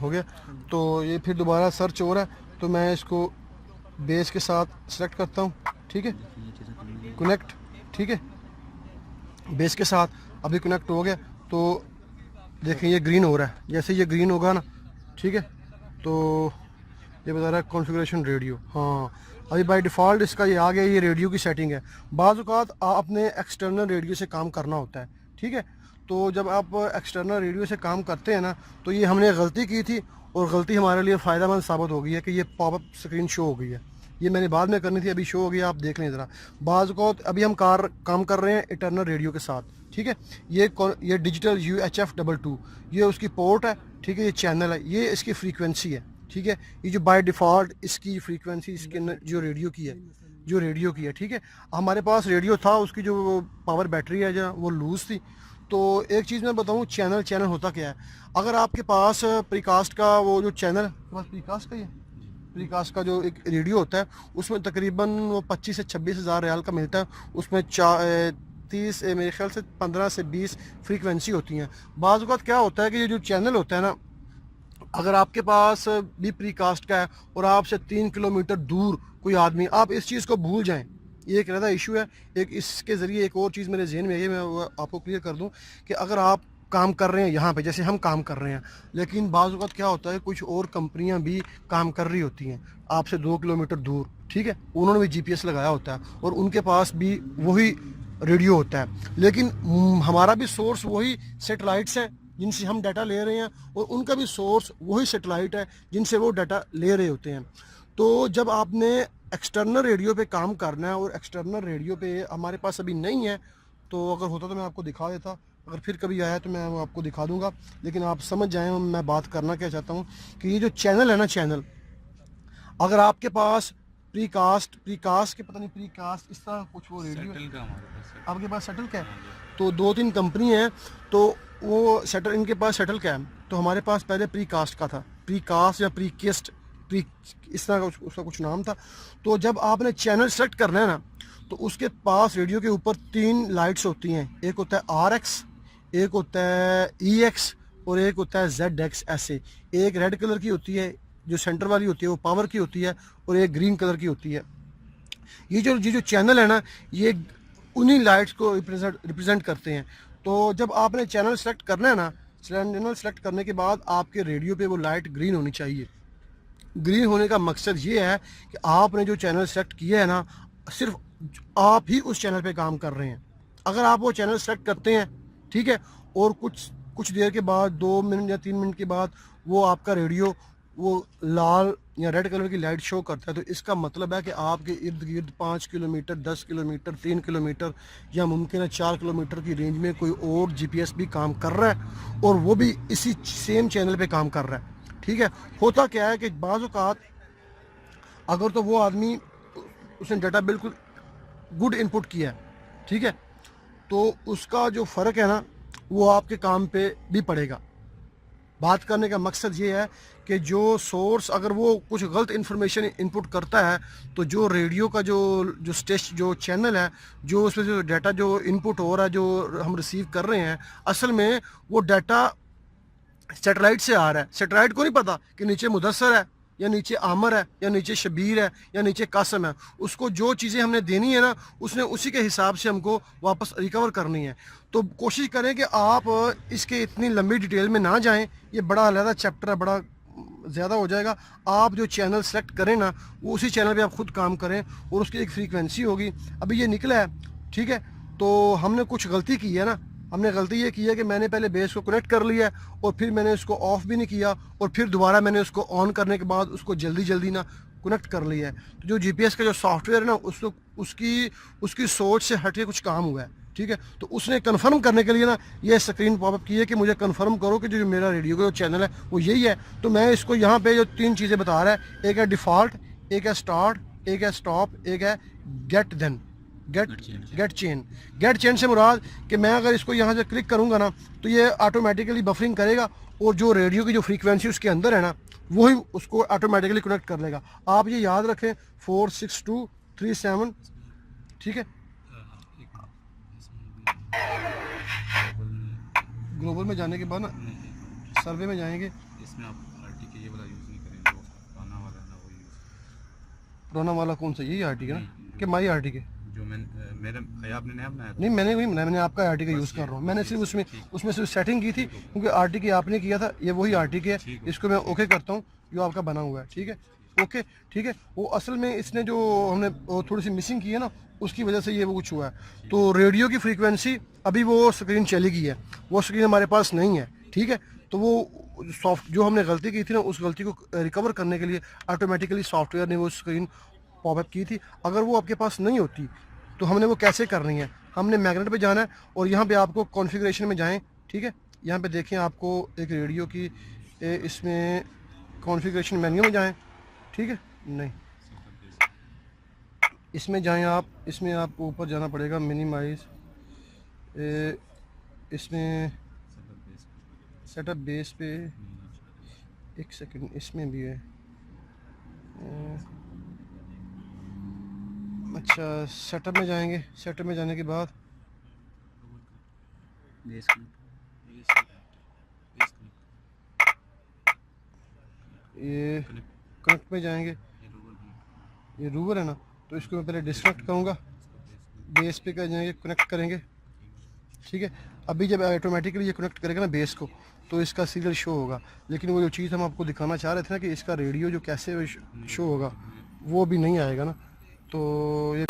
हो गया। तो ये फिर दोबारा सर्च हो रहा है, तो मैं इसको बेस के साथ सेलेक्ट करता हूँ, ठीक है, कनेक्ट, ठीक है, बेस के साथ अभी कनेक्ट हो गया। तो देखें ये ग्रीन हो रहा है, जैसे ये ग्रीन होगा ना, ठीक है, तो ये बता रहा है कॉन्फ़िगरेशन रेडियो। हाँ, अभी बाय डिफ़ॉल्ट इसका ये आ गया, ये रेडियो की सेटिंग है। बाज़ औक़ात आपने एक्सटर्नल रेडियो से काम करना होता है, ठीक है। तो जब आप एक्सटर्नल रेडियो से काम करते हैं ना, तो ये हमने गलती की थी, और गलती हमारे लिए फ़ायदेमंद साबित हो गई है कि ये पॉपअप स्क्रीन शो हो गई है। ये मैंने बाद में करनी थी, अभी शो हो गया, आप देख लें ज़रा। बाज़ औक़ात अभी हम काम कर रहे हैं इंटरनल रेडियो के साथ, ठीक है। ये डिजिटल UHF-22 ये उसकी पोर्ट है, ठीक है, ये चैनल है, ये इसकी फ्रीक्वेंसी है, ठीक है। ये जो बाय डिफ़ॉल्ट इसकी फ्रीक्वेंसी इसके जो रेडियो की है, ठीक है। हमारे पास रेडियो था, उसकी जो पावर बैटरी है जो वो लूज़ थी। तो एक चीज़ मैं बताऊँ, चैनल होता क्या है। अगर आपके पास प्रीकास्ट का वो जो चैनल, प्रीकास्ट का ही है, प्रीकास्ट का जो एक रेडियो होता है, उसमें तकरीबन वो 25 से 26 हज़ार रियाल का मिलता है। उसमें 30 मेरे ख्याल से 15 से 20 फ्रीक्वेंसी होती हैं। बाज़ औक़ात क्या होता है कि ये जो चैनल होता है ना, अगर आपके पास भी प्रीकास्ट का है और आपसे 3 किलोमीटर दूर कोई आदमी, आप इस चीज़ को भूल जाएं, ये एक रहता इशू है। एक इसके ज़रिए एक और चीज़ मेरे जहन में है, मैं वो आपको क्लियर कर दूं कि अगर आप काम कर रहे हैं यहाँ पे, जैसे हम काम कर रहे हैं, लेकिन बाज़ वक़्त क्या होता है, कुछ और कंपनियाँ भी काम कर रही होती हैं आपसे 2 किलोमीटर दूर, ठीक है, उन्होंने भी GPS लगाया होता है और उनके पास भी वही रेडियो होता है, लेकिन हमारा भी सोर्स वही सेटेलाइट्स हैं जिनसे हम डाटा ले रहे हैं, और उनका भी सोर्स वही सेटेलाइट है जिनसे वो डाटा ले रहे होते हैं। तो जब आपने एक्सटर्नल रेडियो पे काम करना है, और एक्सटर्नल रेडियो पे हमारे पास अभी नहीं है, तो अगर होता तो मैं आपको दिखा देता, अगर फिर कभी आया तो मैं वो आपको दिखा दूंगा। लेकिन आप समझ जाएं मैं बात करना क्या चाहता हूँ, कि ये जो चैनल है ना, चैनल अगर आपके पास प्रीकास्ट के पता नहीं प्रीकास्ट इस तरह कुछ वो रेडियो आपके पास सेटल क्या है, तो 2-3 कंपनी है, तो वो सेटल, इनके पास सेटल क्या है, तो हमारे पास पहले प्रीकास्ट का था, प्रीकास्ट या प्रीकेस्ट, इस तरह का उसका कुछ नाम था। तो जब आपने चैनल सेलेक्ट करना है ना, तो उसके पास रेडियो के ऊपर 3 लाइट्स होती हैं, एक होता है RX, एक होता है EX, और एक होता है ZX। ऐसे एक रेड कलर की होती है जो सेंटर वाली होती है, वो पावर की होती है, और एक ग्रीन कलर की होती है। ये जो चैनल है ना, ये उन्हीं लाइट्स को रिप्रेजेंट करते हैं। तो जब आपने चैनल सेलेक्ट करना है ना, चैनल सेलेक्ट करने के बाद आपके रेडियो पे वो लाइट ग्रीन होनी चाहिए। ग्रीन होने का मकसद ये है कि आपने जो चैनल सेलेक्ट किया है ना, सिर्फ आप ही उस चैनल पे काम कर रहे हैं। अगर आप वो चैनल सेलेक्ट करते हैं, ठीक है, और कुछ देर के बाद, 2 मिनट या 3 मिनट के बाद, वो आपका रेडियो वो लाल या रेड कलर की लाइट शो करता है, तो इसका मतलब है कि आपके इर्द गिर्द 5 किलोमीटर, 10 किलोमीटर, 3 किलोमीटर या मुमकिन है 4 किलोमीटर की रेंज में कोई और GPS भी काम कर रहा है, और वो भी इसी सेम चैनल पे काम कर रहा है, ठीक है। होता क्या है कि बाज़ औक़ात अगर तो वो आदमी, उसने डाटा बिल्कुल गुड इनपुट किया है, ठीक है, तो उसका जो फ़र्क है ना, वो आपके काम पे भी पड़ेगा। बात करने का मकसद ये है कि जो सोर्स अगर वो कुछ गलत इन्फॉर्मेशन इनपुट करता है, तो जो रेडियो का जो चैनल है, जो उसमें जो डाटा जो इनपुट हो रहा है, जो हम रिसीव कर रहे हैं, असल में वो डाटा सेटेलाइट से आ रहा है। सेटेलाइट को नहीं पता कि नीचे मुदस्सर है, या नीचे आमर है, या नीचे शबीर है, या नीचे कासम है। उसको जो चीज़ें हमने देनी है ना, उसने उसी के हिसाब से हमको वापस रिकवर करनी है। तो कोशिश करें कि आप इसके इतनी लंबी डिटेल में ना जाएं, ये बड़ा अलग चैप्टर है, बड़ा ज़्यादा हो जाएगा। आप जो चैनल सेलेक्ट करें ना, वो उसी चैनल पे आप खुद काम करें, और उसकी एक फ्रीक्वेंसी होगी। अभी ये निकला है, ठीक है, तो हमने कुछ गलती की है ना, हमने गलती ये की है कि मैंने पहले बेस को कनेक्ट कर लिया है, और फिर मैंने इसको ऑफ़ भी नहीं किया, और फिर दोबारा मैंने उसको ऑन करने के बाद उसको जल्दी ना कनेक्ट कर लिया है। तो जो GPS का जो सॉफ्टवेयर है ना, उसको उसकी सोच से हट के कुछ काम हुआ है, ठीक है। तो उसने कन्फर्म करने के लिए ना ये स्क्रीन पॉपअप की है कि मुझे कन्फर्म करो कि जो मेरा रेडियो का जो चैनल है वो यही है। तो मैं इसको यहाँ पे जो 3 चीज़ें बता रहा है, एक है डिफ़ॉल्ट, एक है स्टार्ट, एक है स्टॉप, एक है गेट चेन से मुराद कि मैं अगर इसको यहाँ से क्लिक करूँगा ना, तो ये ऑटोमेटिकली बफरिंग करेगा, और जो रेडियो की जो फ्रीक्वेंसी उसके अंदर है ना, वही उसको ऑटोमेटिकली कनेक्ट कर लेगा। आप ये याद रखें, 46237, ठीक है। ग्लोबल में जाने के बाद ना सर्वे में जाएंगे, इसमें आप ये वाला यूज़ नहीं करें, जो पुराना वाला है ना वो यूज़। पुराना वाला कौन सा, यही आरटी का ना कि माई आरटी के? जो मेरा आपने नया बनाया था। नहीं मैंने वही बनाया, मैंने आपका आरटी का यूज़ कर रहा हूँ। मैंने सिर्फ उसमें सिर्फ सेटिंग की थी, क्योंकि आरटी की आपने किया था, ये वही आरटी के है। इसको मैं ओके करता हूँ, जो आपका बना हुआ है, ठीक है ओके ठीक है। वो असल में इसने जो हमने थोड़ी सी मिसिंग की है ना, उसकी वजह से ये वो कुछ हुआ है। तो रेडियो की फ्रीक्वेंसी अभी वो स्क्रीन चली गई है, वो स्क्रीन हमारे पास नहीं है, ठीक है। तो वो सॉफ्ट जो हमने गलती की थी ना, उस गलती को रिकवर करने के लिए ऑटोमेटिकली सॉफ्टवेयर ने वो स्क्रीन पॉपअप की थी। अगर वो आपके पास नहीं होती तो हमने वो कैसे करनी है, हमने मैग्नेट पे जाना है और यहाँ पे आपको कॉन्फ़िगरेशन में जाएं, ठीक है। यहाँ पे देखें आपको एक रेडियो की इसमें कॉन्फ़िगरेशन मेन्यू में जाएं, ठीक है। नहीं, इसमें जाएं आप, इसमें आपको ऊपर जाना पड़ेगा, मिनिमाइज, इसमें सेटअप बेस पे, एक सेकंड, इसमें भी है। अच्छा, सेटअप में जाएंगे, सेटअप में जाने के बाद ये कनेक्ट में जाएंगे, ये रूवर है ना, तो इसको मैं पहले डिस्कनेक्ट करूँगा, बेस पे कर जाएंगे, कनेक्ट करेंगे, ठीक है। अभी जब ऑटोमेटिकली ये कनेक्ट करेगा ना बेस को, तो इसका सीरियल शो होगा। लेकिन वो जो चीज़ हम आपको दिखाना चाह रहे थे ना कि इसका रेडियो जो कैसे शो होगा, वो भी नहीं आएगा ना। तो ये